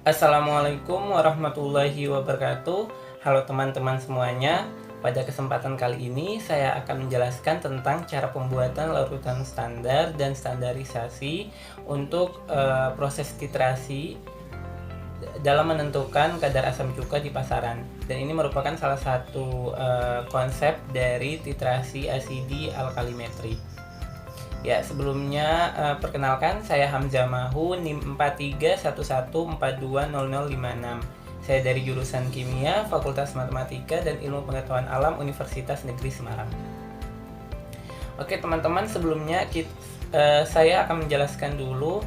Assalamualaikum warahmatullahi wabarakatuh. Halo teman-teman semuanya. Pada kesempatan kali ini saya akan menjelaskan tentang cara pembuatan larutan standar dan standarisasi untuk proses titrasi dalam menentukan kadar asam cuka di pasaran. Dan ini merupakan salah satu konsep dari titrasi asidi alkalimetri. Ya, sebelumnya perkenalkan, saya Hamzah Mahu, NIM 4311420056. Saya dari jurusan Kimia, Fakultas Matematika dan Ilmu Pengetahuan Alam Universitas Negeri Semarang. Oke teman-teman, sebelumnya saya akan menjelaskan dulu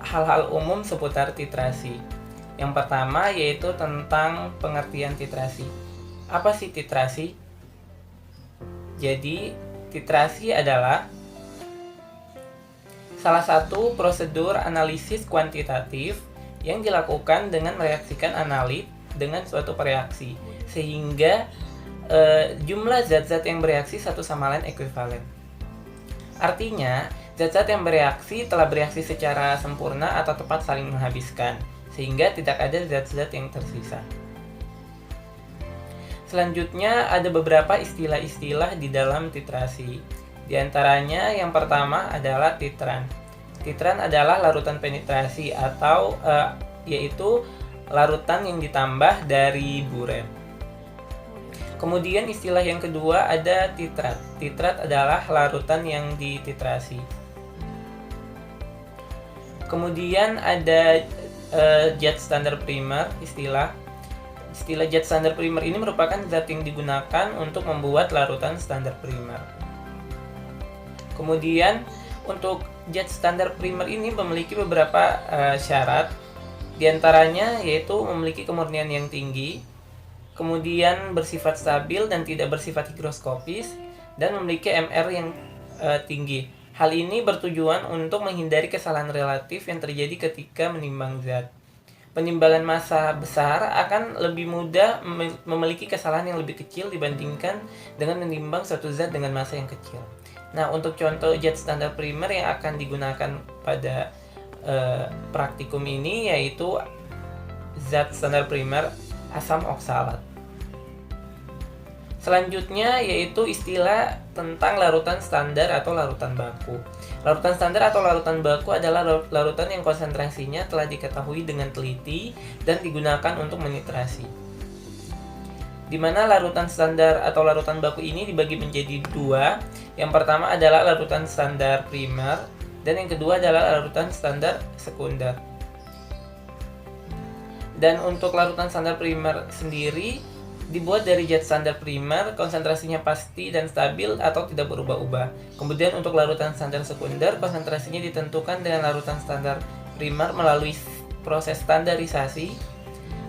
hal-hal umum seputar titrasi. Yang pertama yaitu tentang pengertian titrasi. Apa sih titrasi? Jadi, titrasi adalah salah satu prosedur analisis kuantitatif yang dilakukan dengan mereaksikan analit dengan suatu reaksi, sehingga jumlah zat-zat yang bereaksi satu sama lain ekuivalen. Artinya, zat-zat yang bereaksi telah bereaksi secara sempurna atau tepat saling menghabiskan, sehingga tidak ada zat-zat yang tersisa. Selanjutnya ada beberapa istilah-istilah di dalam titrasi. Di antaranya yang pertama adalah titran. Titran adalah larutan penetrasi atau yaitu larutan yang ditambah dari buret. Kemudian istilah yang kedua ada titrat. Titrat adalah larutan yang dititrasi. Kemudian ada zat standar primer. Istilah zat standar primer ini merupakan zat yang digunakan untuk membuat larutan standar primer. Kemudian untuk zat standar primer ini memiliki beberapa syarat, diantaranya yaitu memiliki kemurnian yang tinggi, kemudian bersifat stabil dan tidak bersifat higroskopis, dan memiliki MR yang tinggi. Hal ini bertujuan untuk menghindari kesalahan relatif yang terjadi ketika menimbang zat. Penimbangan massa besar akan lebih mudah memiliki kesalahan yang lebih kecil dibandingkan dengan menimbang suatu zat dengan massa yang kecil. Nah, untuk contoh zat standar primer yang akan digunakan pada praktikum ini yaitu zat standar primer asam oksalat. Selanjutnya yaitu istilah tentang larutan standar atau larutan baku. Larutan standar atau larutan baku adalah larutan yang konsentrasinya telah diketahui dengan teliti dan digunakan untuk menitrasi. Di mana larutan standar atau larutan baku ini dibagi menjadi dua. Yang pertama adalah larutan standar primer dan yang kedua adalah larutan standar sekunder. Dan untuk larutan standar primer sendiri dibuat dari zat standar primer, konsentrasinya pasti dan stabil atau tidak berubah-ubah. Kemudian untuk larutan standar sekunder, konsentrasinya ditentukan dengan larutan standar primer melalui proses standarisasi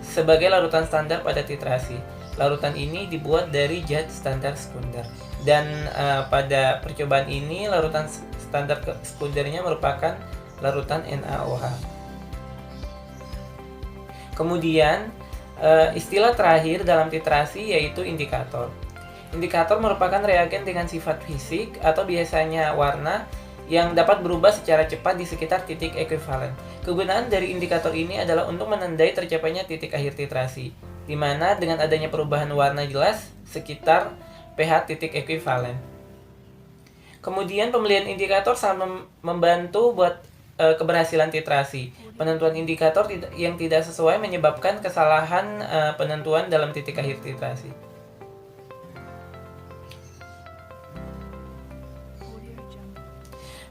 sebagai larutan standar pada titrasi. Larutan ini dibuat dari zat standar sekunder. Dan pada percobaan ini larutan standar sekundernya merupakan larutan NaOH. Kemudian istilah terakhir dalam titrasi yaitu indikator. Indikator merupakan reagen dengan sifat fisik atau biasanya warna yang dapat berubah secara cepat di sekitar titik ekuivalen. Kegunaan dari indikator ini adalah untuk menandai tercapainya titik akhir titrasi, di mana dengan adanya perubahan warna jelas sekitar pH titik ekuivalen. Kemudian pemilihan indikator sangat membantu buat keberhasilan titrasi. Penentuan indikator yang tidak sesuai menyebabkan kesalahan penentuan dalam titik akhir titrasi.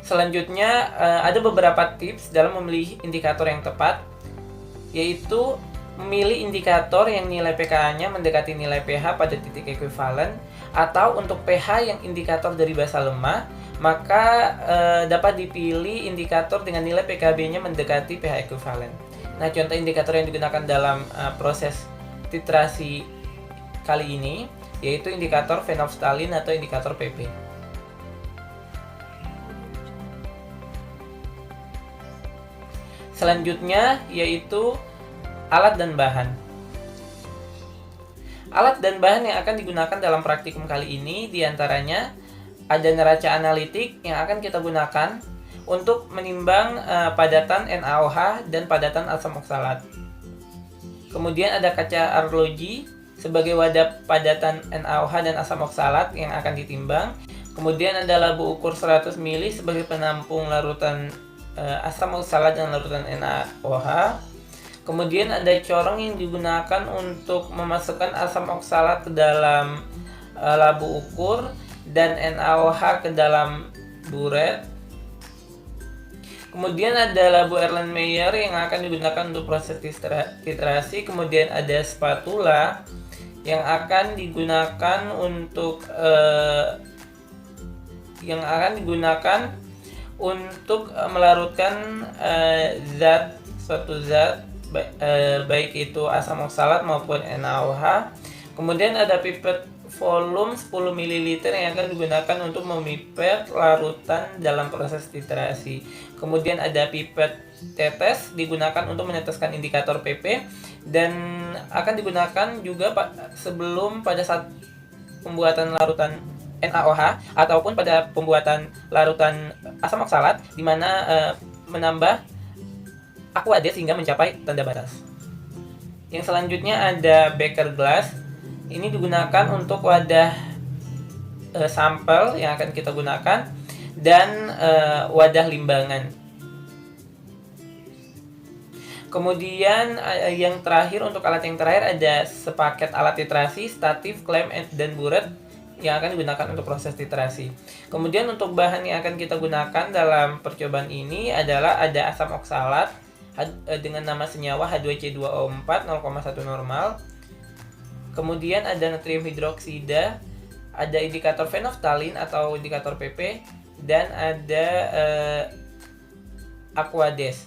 Selanjutnya ada beberapa tips dalam memilih indikator yang tepat, yaitu memilih indikator yang nilai pKa-nya mendekati nilai pH pada titik ekuivalen, atau untuk pH yang indikator dari basa lemah, maka dapat dipilih indikator dengan nilai pKb-nya mendekati pH ekuivalen. Nah, contoh indikator yang digunakan dalam proses titrasi kali ini yaitu indikator phenolphthalein atau indikator PP. Selanjutnya yaitu alat dan bahan. Alat dan bahan yang akan digunakan dalam praktikum kali ini diantaranya ada neraca analitik yang akan kita gunakan untuk menimbang padatan NaOH dan padatan asam oksalat. Kemudian ada kaca arloji sebagai wadah padatan NaOH dan asam oksalat yang akan ditimbang. Kemudian ada labu ukur 100 ml sebagai penampung larutan asam oksalat dan larutan NaOH. Kemudian ada corong yang digunakan untuk memasukkan asam oksalat ke dalam labu ukur dan NaOH ke dalam buret. Kemudian ada labu Erlenmeyer yang akan digunakan untuk proses titrasi. Kemudian ada spatula yang akan digunakan untuk melarutkan suatu zat baik itu asam oksalat maupun NaOH. Kemudian ada pipet volume 10 ml yang akan digunakan untuk memipet larutan dalam proses titrasi. Kemudian ada pipet tetes digunakan untuk meneteskan indikator PP dan akan digunakan juga sebelum pada saat pembuatan larutan NaOH ataupun pada pembuatan larutan asam oksalat, di mana menambah aqueous hingga mencapai tanda batas. Yang selanjutnya ada beker glass. Ini digunakan untuk wadah sampel yang akan kita gunakan dan wadah limbangan. Kemudian yang terakhir, untuk alat yang terakhir ada sepaket alat titrasi, statif, klem, dan buret yang akan digunakan untuk proses titrasi. Kemudian untuk bahan yang akan kita gunakan dalam percobaan ini adalah ada asam oksalat dengan nama senyawa H2C2O4 0,1 normal. Kemudian ada natrium hidroksida, ada indikator fenolftalin atau indikator PP, dan ada aqueous.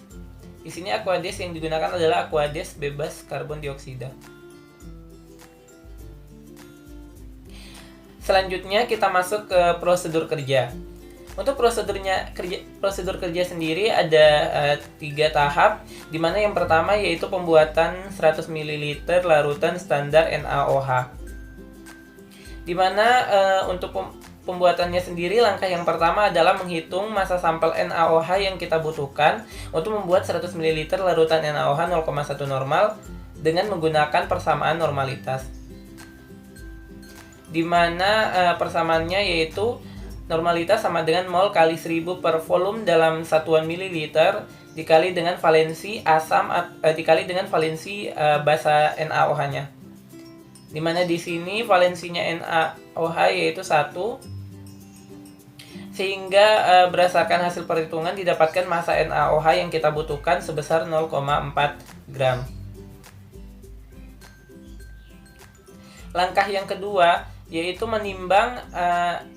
Di sini aqueous yang digunakan adalah aqueous bebas karbon dioksida. Selanjutnya kita masuk ke prosedur kerja. Untuk prosedur kerja sendiri ada 3 tahap, di mana yang pertama yaitu pembuatan 100 ml larutan standar NaOH. Di mana untuk pembuatannya sendiri, langkah yang pertama adalah menghitung massa sampel NaOH yang kita butuhkan untuk membuat 100 ml larutan NaOH 0,1 normal dengan menggunakan persamaan normalitas. Di mana persamaannya yaitu normalitas sama dengan mol kali 1000 per volume dalam satuan mililiter dikali dengan valensi asam dikali dengan valensi basa NaOH-nya. Di mana di sini valensinya NaOH yaitu 1, sehingga berdasarkan hasil perhitungan didapatkan massa NaOH yang kita butuhkan sebesar 0,4 gram. Langkah yang kedua yaitu menimbang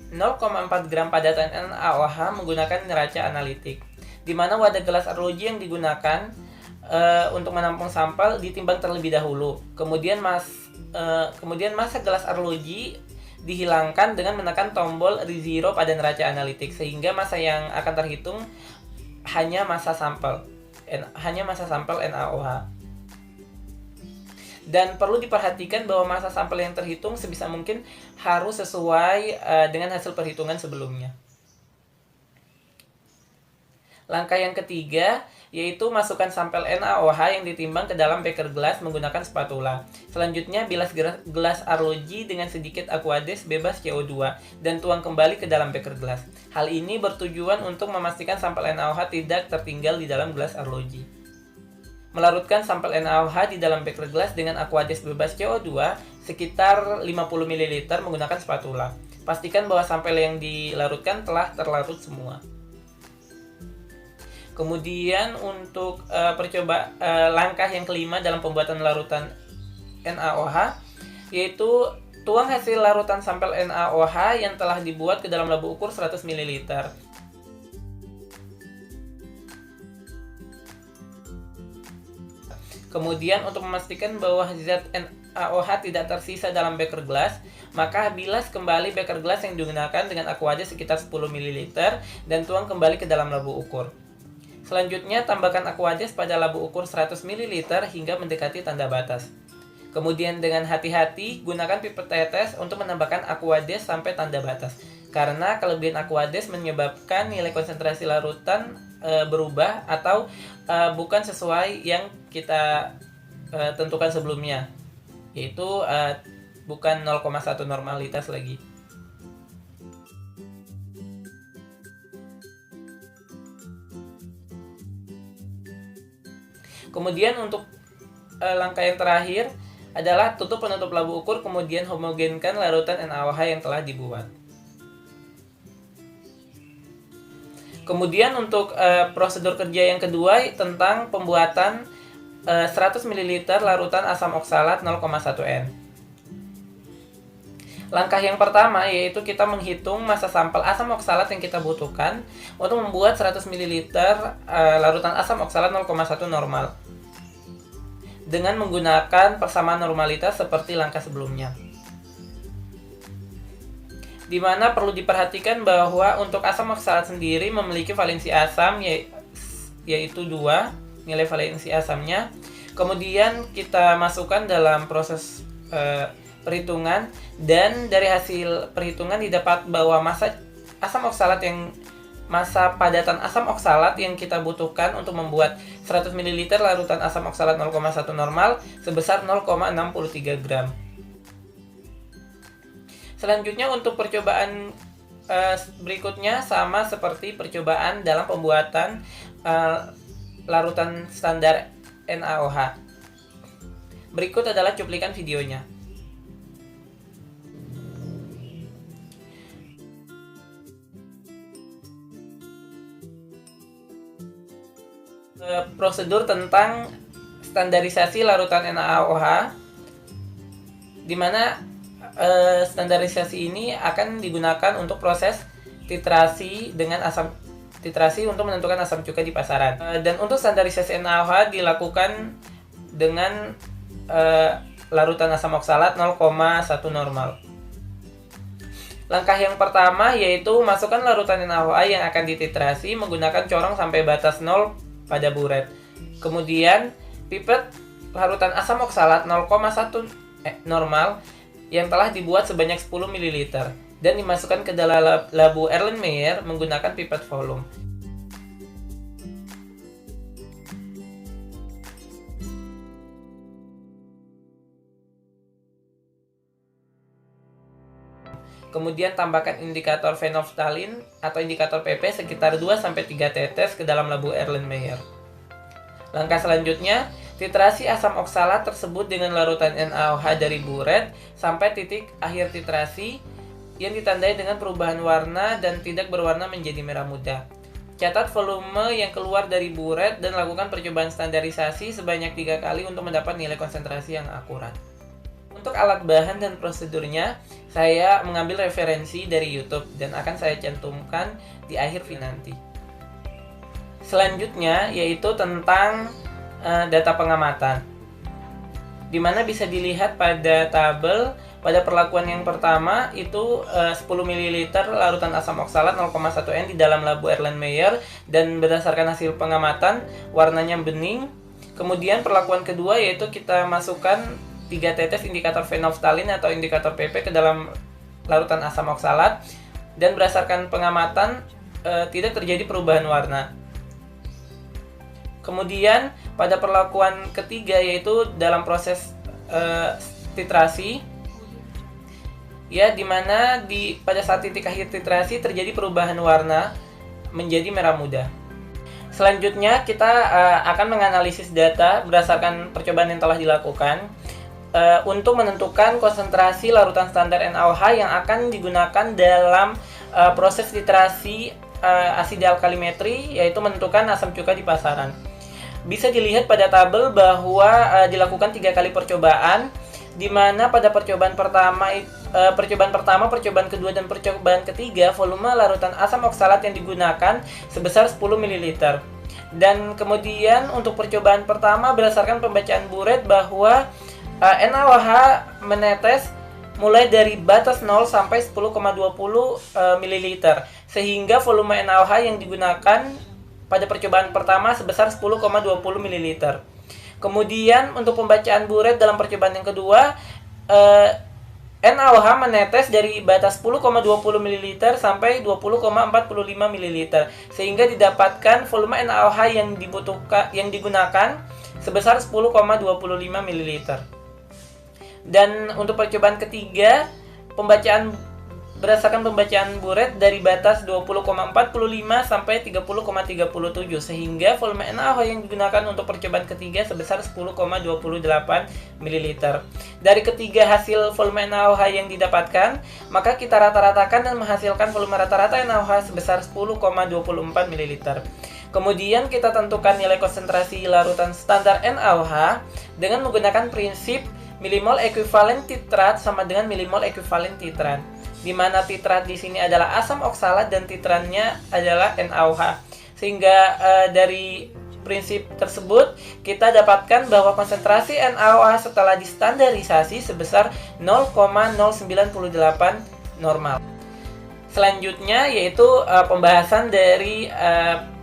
0,4 gram padatan NaOH menggunakan neraca analitik, di mana wadah gelas arloji yang digunakan untuk menampung sampel ditimbang terlebih dahulu. Kemudian massa gelas arloji dihilangkan dengan menekan tombol R0 pada neraca analitik, sehingga massa yang akan terhitung hanya massa sampel NaOH. Dan perlu diperhatikan bahwa massa sampel yang terhitung sebisa mungkin harus sesuai dengan hasil perhitungan sebelumnya. Langkah yang ketiga yaitu masukkan sampel NaOH yang ditimbang ke dalam beker gelas menggunakan spatula. Selanjutnya bilas gelas arloji dengan sedikit aqueous bebas CO2 dan tuang kembali ke dalam beker gelas. Hal ini bertujuan untuk memastikan sampel NaOH tidak tertinggal di dalam gelas arloji. Melarutkan sampel NaOH di dalam beker gelas dengan aqueous bebas CO2 sekitar 50 ml menggunakan spatula. Pastikan bahwa sampel yang dilarutkan telah terlarut semua. Kemudian untuk langkah yang kelima dalam pembuatan larutan NaOH yaitu tuang hasil larutan sampel NaOH yang telah dibuat ke dalam labu ukur 100 ml. Kemudian untuk memastikan bahwa zat NaOH tidak tersisa dalam beker gelas, maka bilas kembali beker gelas yang digunakan dengan aqueous sekitar 10 ml dan tuang kembali ke dalam labu ukur. Selanjutnya tambahkan aqueous pada labu ukur 100 ml hingga mendekati tanda batas. Kemudian dengan hati-hati gunakan pipet tetes untuk menambahkan aqueous sampai tanda batas. karena kelebihan Aquades menyebabkan nilai konsentrasi larutan berubah atau bukan sesuai yang kita tentukan sebelumnya, yaitu bukan 0,1 normalitas lagi. Kemudian untuk langkah yang terakhir adalah tutup penutup labu ukur, kemudian homogenkan larutan NaOH yang telah dibuat. Kemudian untuk prosedur kerja yang kedua tentang pembuatan 100 ml larutan asam oksalat 0,1 N. Langkah yang pertama yaitu kita menghitung massa sampel asam oksalat yang kita butuhkan untuk membuat 100 ml larutan asam oksalat 0,1 normal dengan menggunakan persamaan normalitas seperti langkah sebelumnya. Di mana perlu diperhatikan bahwa untuk asam oksalat sendiri memiliki valensi asam yaitu 2 nilai valensi asamnya. Kemudian kita masukkan dalam proses perhitungan, dan dari hasil perhitungan didapat bahwa massa padatan asam oksalat yang kita butuhkan untuk membuat 100 ml larutan asam oksalat 0,1 normal sebesar 0,63 gram. Selanjutnya untuk percobaan berikutnya sama seperti percobaan dalam pembuatan larutan standar NaOH. Berikut adalah cuplikan videonya. Prosedur tentang standarisasi larutan NaOH, di mana standarisasi ini akan digunakan untuk proses titrasi untuk menentukan asam cuka di pasaran. Dan untuk standarisasi NaOH dilakukan dengan larutan asam oksalat 0,1 normal. Langkah yang pertama yaitu masukkan larutan NaOH yang akan dititrasi menggunakan corong sampai batas 0 pada buret. Kemudian pipet larutan asam oksalat 0,1 normal yang telah dibuat sebanyak 10 ml dan dimasukkan ke dalam labu Erlenmeyer menggunakan pipet volume. Kemudian tambahkan indikator phenolphthalein atau indikator PP sekitar 2-3 tetes ke dalam labu Erlenmeyer. Langkah selanjutnya, titrasi asam oksalat tersebut dengan larutan NaOH dari buret sampai titik akhir titrasi yang ditandai dengan perubahan warna dan tidak berwarna menjadi merah muda. Catat volume yang keluar dari buret dan lakukan percobaan standarisasi sebanyak 3 kali untuk mendapat nilai konsentrasi yang akurat. Untuk alat bahan dan prosedurnya, saya mengambil referensi dari YouTube dan akan saya cantumkan di akhir video nanti. Selanjutnya yaitu tentang data pengamatan, di mana bisa dilihat pada tabel pada perlakuan yang pertama itu 10 ml larutan asam oksalat 0,1 N di dalam labu Erlenmeyer dan berdasarkan hasil pengamatan warnanya bening. Kemudian perlakuan kedua yaitu kita masukkan 3 tetes indikator phenolphthalein atau indikator PP ke dalam larutan asam oksalat dan berdasarkan pengamatan tidak terjadi perubahan warna. Kemudian pada perlakuan ketiga yaitu dalam proses titrasi, ya, dimana pada saat titik akhir titrasi terjadi perubahan warna menjadi merah muda. Selanjutnya kita akan menganalisis data berdasarkan percobaan yang telah dilakukan untuk menentukan konsentrasi larutan standar NaOH yang akan digunakan dalam proses titrasi asida alkalimetri, yaitu menentukan asam cuka di pasaran. Bisa dilihat pada tabel bahwa dilakukan 3 kali percobaan, di mana pada percobaan pertama, percobaan kedua, dan percobaan ketiga volume larutan asam oksalat yang digunakan sebesar 10 ml. Dan kemudian untuk percobaan pertama berdasarkan pembacaan buret bahwa NaOH menetes mulai dari batas 0 sampai 10,20 ml, sehingga volume NaOH yang digunakan pada percobaan pertama sebesar 10,20 ml. Kemudian untuk pembacaan buret dalam percobaan yang kedua NaOH menetes dari batas 10,20 ml sampai 20,45 ml sehingga didapatkan volume NaOH yang digunakan sebesar 10,25 ml. Dan untuk percobaan ketiga, berdasarkan pembacaan buret dari batas 20,45 sampai 30,37 sehingga volume NaOH yang digunakan untuk percobaan ketiga sebesar 10,28 ml. Dari ketiga hasil volume NaOH yang didapatkan, maka kita rata-ratakan dan menghasilkan volume rata-rata NaOH sebesar 10,24 ml. Kemudian kita tentukan nilai konsentrasi larutan standar NaOH dengan menggunakan prinsip milimol ekuivalen titrat sama dengan milimol ekuivalen titran, di mana titrat di sini adalah asam oksalat dan titrannya adalah NaOH. Sehingga dari prinsip tersebut kita dapatkan bahwa konsentrasi NaOH setelah distandarisasi sebesar 0,098 normal. Selanjutnya yaitu pembahasan dari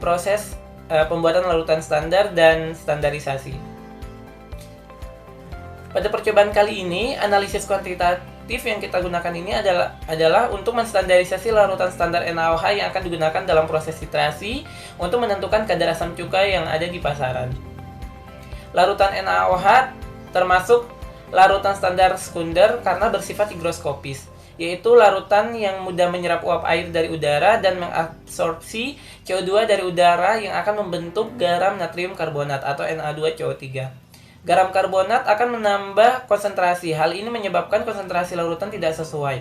proses pembuatan larutan standar dan standarisasi. Pada percobaan kali ini, analisis kuantitatif yang kita gunakan ini adalah untuk menstandarisasi larutan standar NaOH yang akan digunakan dalam proses titrasi untuk menentukan kadar asam cuka yang ada di pasaran. Larutan NaOH termasuk larutan standar sekunder karena bersifat higroskopis, yaitu larutan yang mudah menyerap uap air dari udara dan mengabsorpsi CO2 dari udara yang akan membentuk garam natrium karbonat atau Na2CO3. Garam karbonat akan menambah konsentrasi. Hal ini menyebabkan konsentrasi larutan tidak sesuai.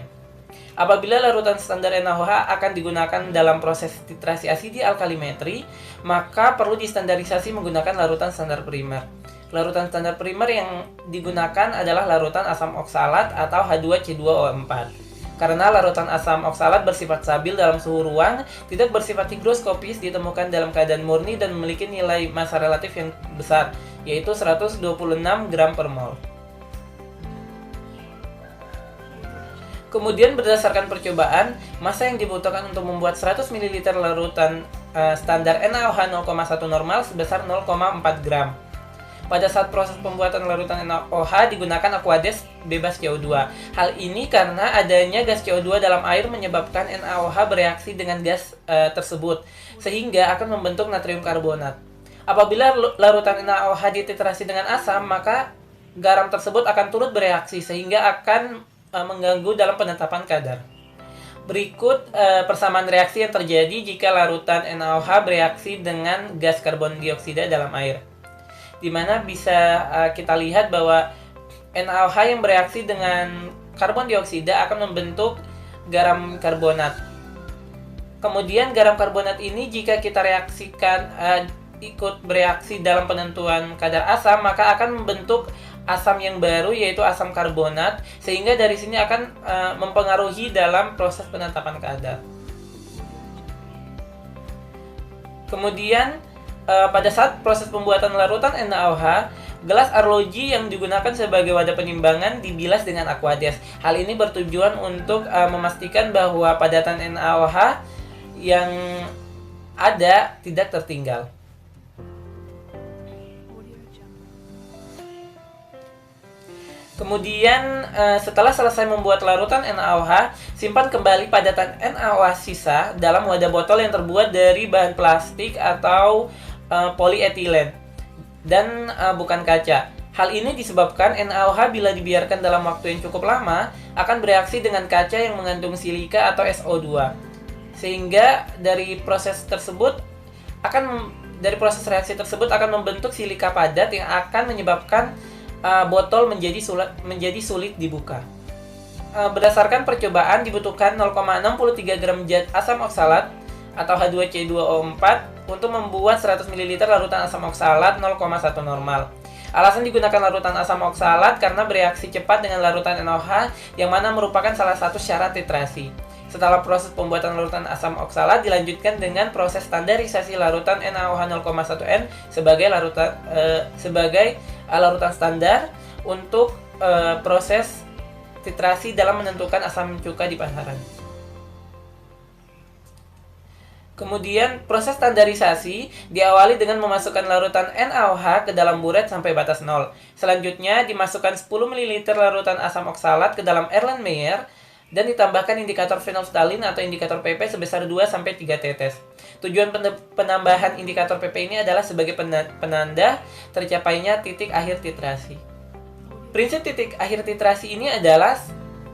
Apabila larutan standar NaOH akan digunakan dalam proses titrasi asidi alkalimetri, maka perlu distandarisasi menggunakan larutan standar primer. Larutan standar primer yang digunakan adalah larutan asam oksalat atau H2C2O4. Karena larutan asam oksalat bersifat stabil dalam suhu ruang, tidak bersifat higroskopis, ditemukan dalam keadaan murni dan memiliki nilai massa relatif yang besar, yaitu 126 gram per mol. Kemudian berdasarkan percobaan, massa yang dibutuhkan untuk membuat 100 ml larutan standar NaOH 0,1 normal sebesar 0,4 gram. Pada saat proses pembuatan larutan NaOH digunakan Aquades bebas CO2. Hal ini karena adanya gas CO2 dalam air menyebabkan NaOH bereaksi dengan gas tersebut, sehingga akan membentuk natrium karbonat. Apabila larutan NaOH dititrasi dengan asam, maka garam tersebut akan turut bereaksi, sehingga akan mengganggu dalam penetapan kadar. Berikut persamaan reaksi yang terjadi jika larutan NaOH bereaksi dengan gas karbon dioksida dalam air, di mana bisa kita lihat bahwa NaOH yang bereaksi dengan karbon dioksida akan membentuk garam karbonat. Kemudian garam karbonat ini jika kita reaksikan ikut bereaksi dalam penentuan kadar asam, maka akan membentuk asam yang baru yaitu asam karbonat, sehingga dari sini akan mempengaruhi dalam proses penetapan kadar. Kemudian pada saat proses pembuatan larutan NaOH, gelas arloji yang digunakan sebagai wadah penimbangan dibilas dengan Aquades. Hal ini bertujuan untuk memastikan bahwa padatan NaOH yang ada tidak tertinggal. Kemudian setelah selesai membuat larutan NaOH, simpan kembali padatan NaOH sisa dalam wadah botol yang terbuat dari bahan plastik atau polietilen dan bukan kaca. Hal ini disebabkan NaOH bila dibiarkan dalam waktu yang cukup lama akan bereaksi dengan kaca yang mengandung silika atau SO2. Sehingga dari proses reaksi tersebut akan membentuk silika padat yang akan menyebabkan botol menjadi sulit dibuka. Berdasarkan percobaan dibutuhkan 0,63 gram zat asam oksalat atau H2C2O4 untuk membuat 100 ml larutan asam oksalat 0,1 normal. Alasan digunakan larutan asam oksalat karena bereaksi cepat dengan larutan NaOH yang mana merupakan salah satu syarat titrasi. Setelah proses pembuatan larutan asam oksalat dilanjutkan dengan proses standarisasi larutan NaOH 0,1N sebagai larutan standar untuk proses titrasi dalam menentukan asam cuka di pasaran. Kemudian proses standarisasi diawali dengan memasukkan larutan NaOH ke dalam buret sampai batas 0. Selanjutnya dimasukkan 10 ml larutan asam oksalat ke dalam Erlenmeyer dan ditambahkan indikator phenolphthalein atau indikator PP sebesar 2-3 tetes. Tujuan penambahan indikator PP ini adalah sebagai penanda tercapainya titik akhir titrasi. Prinsip titik akhir titrasi ini adalah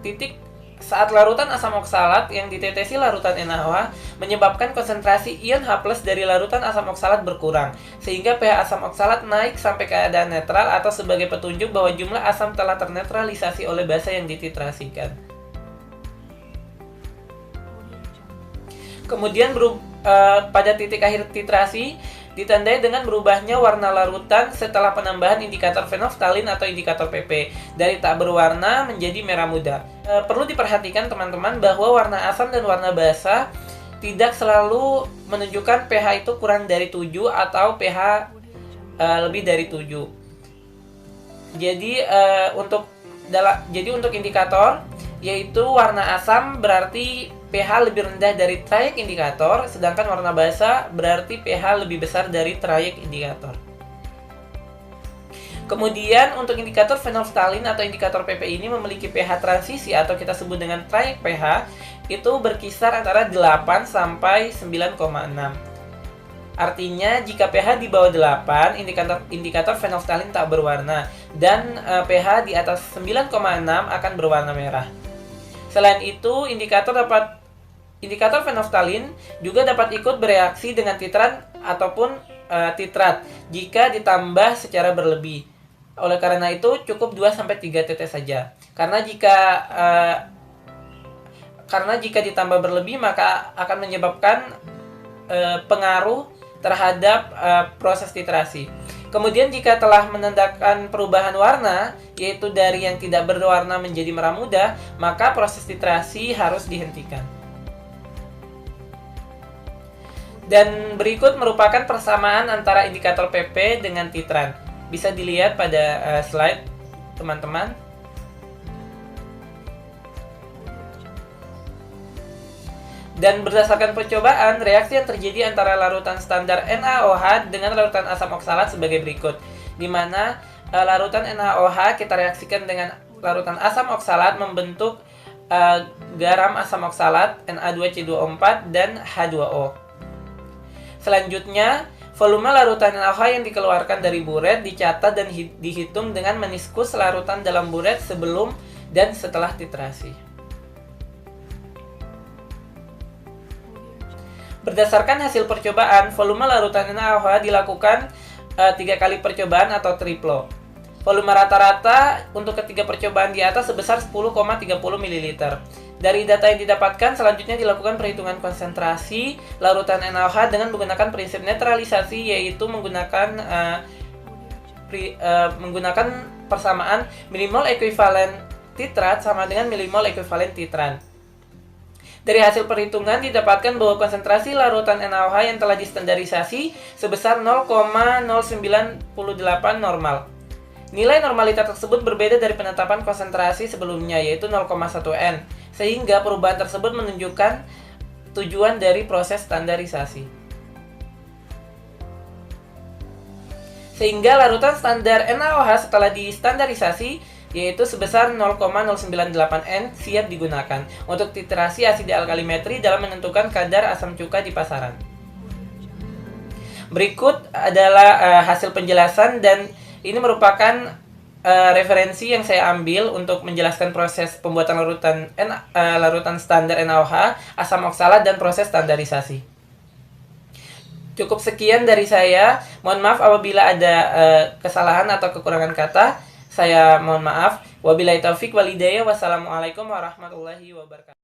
titik saat larutan asam oksalat yang ditetesi larutan NaOH menyebabkan konsentrasi ion H+ dari larutan asam oksalat berkurang, sehingga pH asam oksalat naik sampai keadaan netral atau sebagai petunjuk bahwa jumlah asam telah ternetralisasi oleh basa yang dititrasikan. Kemudian pada titik akhir titrasi ditandai dengan berubahnya warna larutan setelah penambahan indikator phenolphthalein atau indikator PP dari tak berwarna menjadi merah muda. Perlu diperhatikan teman-teman bahwa warna asam dan warna basa tidak selalu menunjukkan pH itu kurang dari 7 atau pH lebih dari 7. Jadi untuk indikator yaitu warna asam berarti pH lebih rendah dari trayek indikator, sedangkan warna basa berarti pH lebih besar dari trayek indikator. Kemudian untuk indikator phenolphthalein atau indikator PP ini memiliki pH transisi atau kita sebut dengan trayek pH itu berkisar antara 8 sampai 9,6. Artinya jika pH di bawah 8, indikator phenolphthalein tak berwarna dan pH di atas 9,6 akan berwarna merah. Selain itu, indikator phenolphthalein juga dapat ikut bereaksi dengan titran ataupun titrat jika ditambah secara berlebih. Oleh karena itu, cukup 2-3 tetes saja. Karena jika ditambah berlebih maka akan menyebabkan pengaruh terhadap proses titrasi. Kemudian jika telah menandakan perubahan warna, yaitu dari yang tidak berwarna menjadi merah muda, maka proses titrasi harus dihentikan. Dan berikut merupakan persamaan antara indikator PP dengan titran. Bisa dilihat pada slide teman-teman. Dan berdasarkan percobaan, reaksi yang terjadi antara larutan standar NaOH dengan larutan asam oksalat sebagai berikut. Di mana larutan NaOH kita reaksikan dengan larutan asam oksalat membentuk garam asam oksalat Na2C24 dan H2O. Selanjutnya, volume larutan NaOH yang dikeluarkan dari buret dicatat dan dihitung dengan meniskus larutan dalam buret sebelum dan setelah titrasi. Berdasarkan hasil percobaan, volume larutan NaOH dilakukan 3 kali percobaan atau triplo. Volume rata-rata untuk ketiga percobaan di atas sebesar 10,30 ml. Dari data yang didapatkan, selanjutnya dilakukan perhitungan konsentrasi larutan NaOH dengan menggunakan prinsip netralisasi, yaitu menggunakan persamaan milimol ekuivalen titrat sama dengan milimol ekuivalen titran. Dari hasil perhitungan didapatkan bahwa konsentrasi larutan NaOH yang telah distandarisasi sebesar 0,098 normal. Nilai normalitas tersebut berbeda dari penetapan konsentrasi sebelumnya, yaitu 0,1 N, sehingga perubahan tersebut menunjukkan tujuan dari proses standarisasi. Sehingga larutan standar NaOH setelah distandarisasi yaitu sebesar 0,098 N siap digunakan untuk titrasi asida alkalimetri dalam menentukan kadar asam cuka di pasaran. Berikut adalah hasil penjelasan dan ini merupakan referensi yang saya ambil untuk menjelaskan proses pembuatan larutan standar NaOH, asam oksalat, dan proses standarisasi. Cukup sekian dari saya. Mohon maaf apabila ada kesalahan atau kekurangan kata. Saya mohon maaf. Wabillahi taufik wal hidayah. Wassalamualaikum warahmatullahi wabarakatuh.